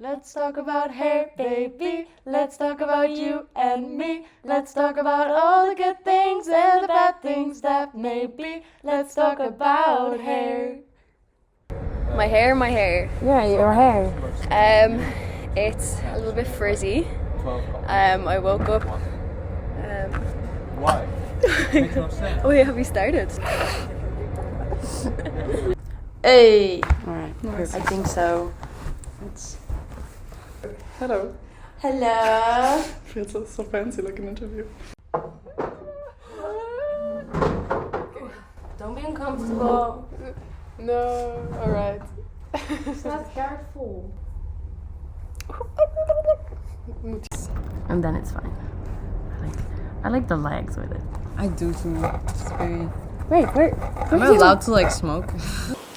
Let's talk about hair, baby. Let's talk about you and me. Let's talk about all the good things and the bad things that may be. Let's talk about hair. My hair. Yeah, your hair. It's a little bit frizzy. I woke up. Why? Makes no sense. Oh yeah, have we started? Hey. Alright, I think so. Hello. Hello. Feels so fancy like an interview. Don't be uncomfortable. No, alright. It's not careful. And then it's fine. I like the legs with it. I do too. It's very. Wait, where? Am I allowed to like smoke?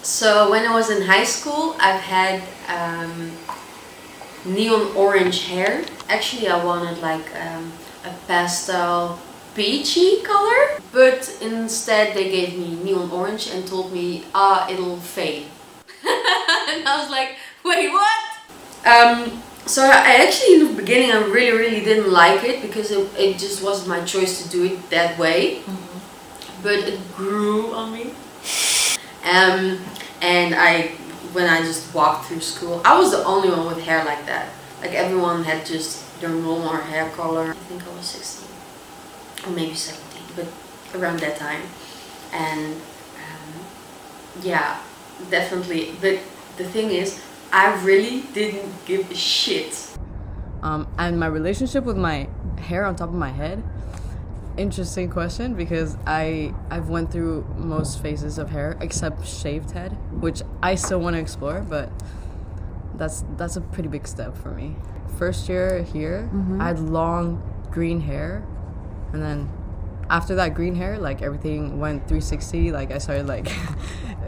So when I was in high school, I've had neon orange hair. Actually, I wanted like a pastel peachy color, but instead they gave me neon orange and told me, it'll fade. And I was like, wait, what? So I actually in the beginning I really didn't like it because it just wasn't my choice to do it that way. But it grew on me. And when I just walked through school, I was the only one with hair like that. Like everyone had just their normal hair color. I think I was 16 or maybe 17, but around that time. And yeah, definitely. But the thing is, I really didn't give a shit. And my relationship with my hair on top of my head. Interesting question because I've went through most phases of hair except shaved head, which I still want to explore, but that's a pretty big step for me. First year here, I had long green hair, and then after that green hair, like everything went 360. Like I started like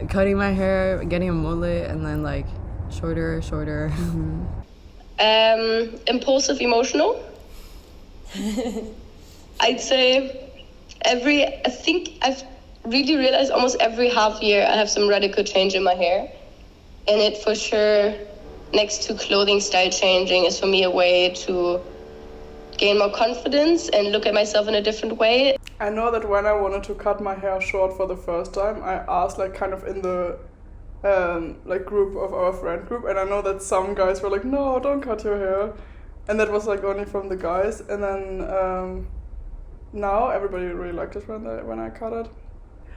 cutting my hair, getting a mullet, and then like shorter. Impulsive, emotional. I'd say I think I've really realized almost every half year I have some radical change in my hair. And it for sure, next to clothing style changing, is for me a way to gain more confidence and look at myself in a different way. I know that when I wanted to cut my hair short for the first time, I asked like kind of in the like group of our friend group, and I know that some guys were like, no, don't cut your hair. And that was like only from the guys. And then now everybody really liked it when I cut it.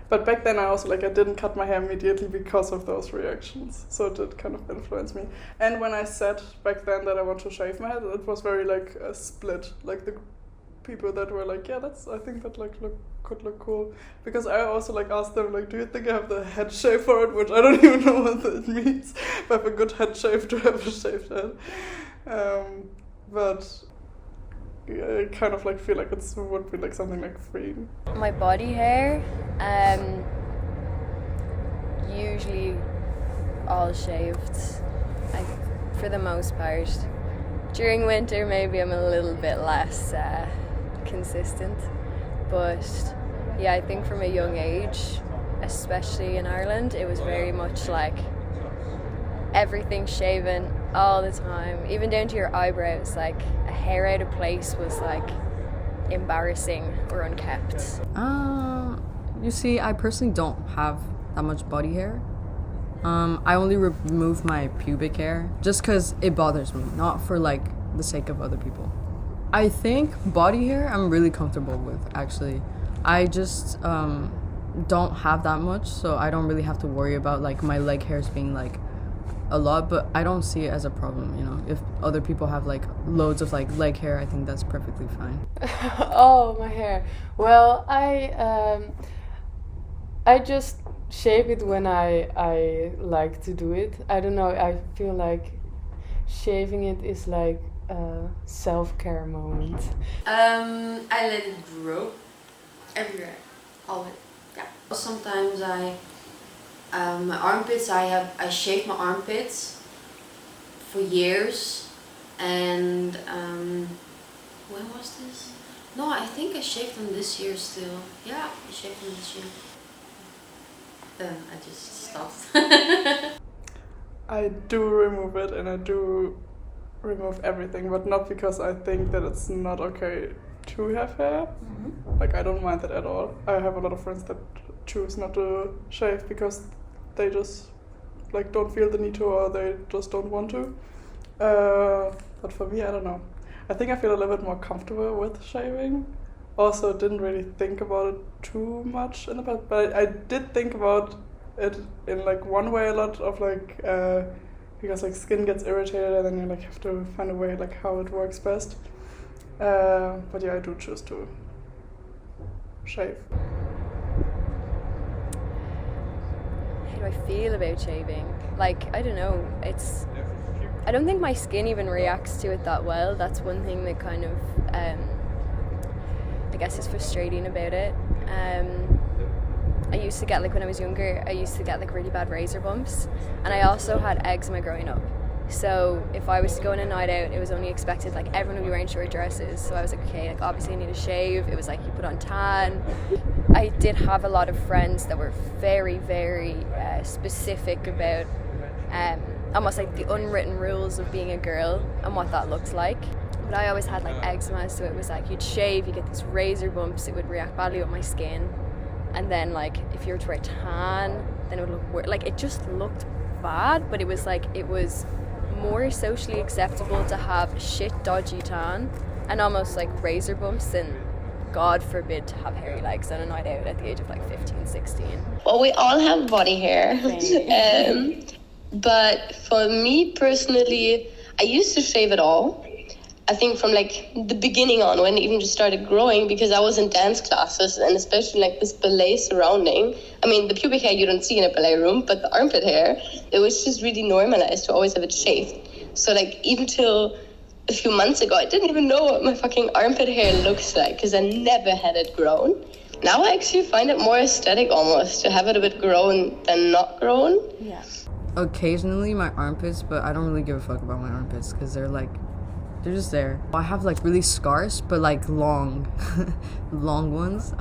But back then I also I didn't cut my hair immediately because of those reactions. So it did kind of influence me. And when I said back then that I want to shave my head, it was very like a split. Like the people that were like, yeah, I think that could look cool. Because I also asked them do you think I have the head shave for it? Which I don't even know what that means. If I have a good head shave to have a shaved head. But I kind of feel like it would be something freeing. My body hair, usually all shaved, for the most part. During winter, maybe I'm a little bit less consistent, but yeah, I think from a young age, especially in Ireland, it was very much everything shaven all the time, even down to your eyebrows. A hair out of place was embarrassing or unkept. You see, I personally don't have that much body hair. I only remove my pubic hair just because it bothers me, not for the sake of other people. I think body hair I'm really comfortable with, actually. I just don't have that much, so I don't really have to worry about my leg hairs being a lot, but I don't see it as a problem, If other people have loads of leg hair, I think that's perfectly fine. Oh, my hair. Well, I just shave it when I like to do it. I don't know, I feel like shaving it is a self-care moment. I let it grow everywhere, all of it. Yeah. Sometimes my armpits, I shaved my armpits for years, and when was this? No, I think I shaved them this year still. Yeah, I shaved them this year. Then I just stopped. I do remove it, and I do remove everything, but not because I think that it's not okay to have hair. Like, I don't mind that at all. I have a lot of friends that choose not to shave because they just like don't feel the need to, or they just don't want to. But for me, I don't know. I think I feel a little bit more comfortable with shaving. Also, didn't really think about it too much in the past, but I did think about it in like one way a lot of like because like skin gets irritated and then you like have to find a way like how it works best. But yeah, I do choose to shave. How do I feel about shaving? Like, I don't know, I don't think my skin even reacts to it that well. That's one thing that kind of I guess is frustrating about it. I used to get, like when I was younger, I used to get like really bad razor bumps, and I also had eczema growing up. So if I was to go on a night out, it was only expected, like everyone would be wearing short dresses. So I was like, okay, like obviously I need a shave. It was like you put on tan. I did have a lot of friends that were very, very specific about almost like the unwritten rules of being a girl and what that looks like. But I always had like eczema, so it was like you'd shave, you get these razor bumps, it would react badly with my skin. And then like if you were to wear tan, then it would look worse. Like it just looked bad, but it was like, it was more socially acceptable to have shit dodgy tan and almost like razor bumps than, God forbid, to have hairy legs on a night out at the age of like 15, 16. Well, we all have body hair. But for me personally, I used to shave it all. I think from like the beginning on, when it even just started growing, because I was in dance classes and especially like this ballet surrounding. I mean, the pubic hair you don't see in a ballet room, but the armpit hair, it was just really normalized to always have it shaved. So like even till a few months ago, I didn't even know what my fucking armpit hair looks like because I never had it grown. Now I actually find it more aesthetic almost to have it a bit grown than not grown. Yeah. Occasionally my armpits, but I don't really give a fuck about my armpits because they're just there. I have like really scarce, but like long ones.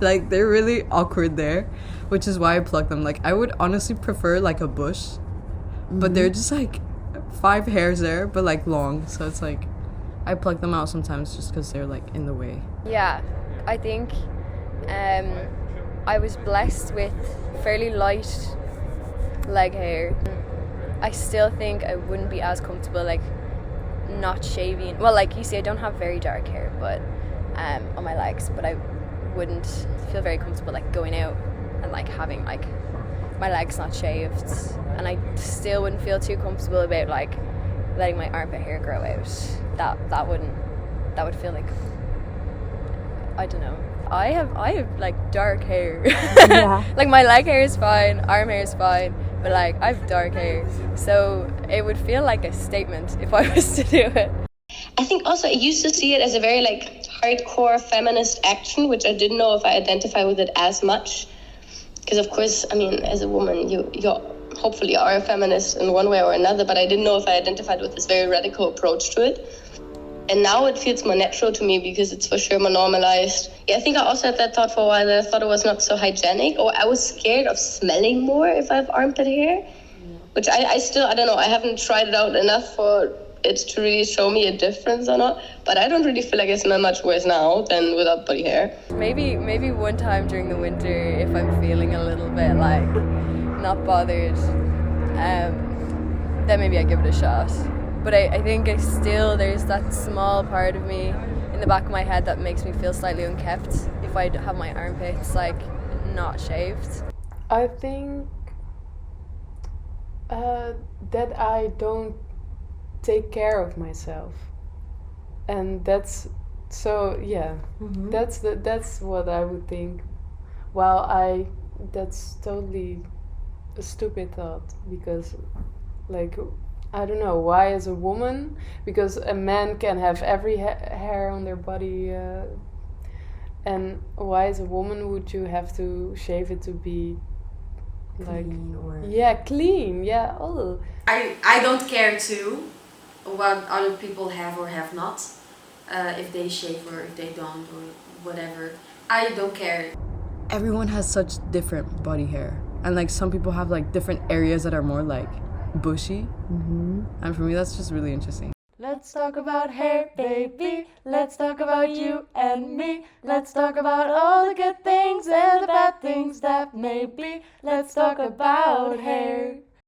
Like they're really awkward there, which is why I pluck them. Like I would honestly prefer like a bush, but they're just like 5 hairs there, but like long. So it's like I pluck them out sometimes just because they're like in the way. Yeah, I think I was blessed with fairly light leg hair. I still think I wouldn't be as comfortable like not shaving. Well, like you see, I don't have very dark hair, but on my legs, but I wouldn't feel very comfortable like going out and like having like my legs not shaved, and I still wouldn't feel too comfortable about like letting my armpit hair grow out. That would feel like, I don't know. I have like dark hair. Yeah. Like my leg hair is fine, arm hair is fine, but like I have dark hair, so it would feel like a statement if I was to do it. I think also I used to see it as a very like hardcore feminist action, which I didn't know if I identify with it as much. Because of course, I mean, as a woman, you hopefully are a feminist in one way or another, but I didn't know if I identified with this very radical approach to it. And now it feels more natural to me because it's for sure more normalized. Yeah, I think I also had that thought for a while, that I thought it was not so hygienic, or I was scared of smelling more if I have armpit hair, which I still, I don't know, I haven't tried it out enough for it to really show me a difference or not, but I don't really feel like I smell much worse now than without body hair. Maybe one time during the winter, if I'm feeling a little bit like not bothered, then maybe I give it a shot. But I think there's that small part of me in the back of my head that makes me feel slightly unkept if I have my armpits like not shaved. I think that I don't take care of myself, and that's so yeah. That's what I would think. Well, that's totally a stupid thought, because like I don't know why as a woman, because a man can have every hair on their body, and why as a woman would you have to shave it to be like clean? Yeah. Oh. I don't care too what other people have or have not, if they shave or if they don't or whatever. I don't care. Everyone has such different body hair, and like some people have like different areas that are more like bushy. And for me, that's just really interesting. Let's talk about hair, baby. Let's talk about you and me. Let's talk about all the good things and the bad things that may be. Let's talk about hair.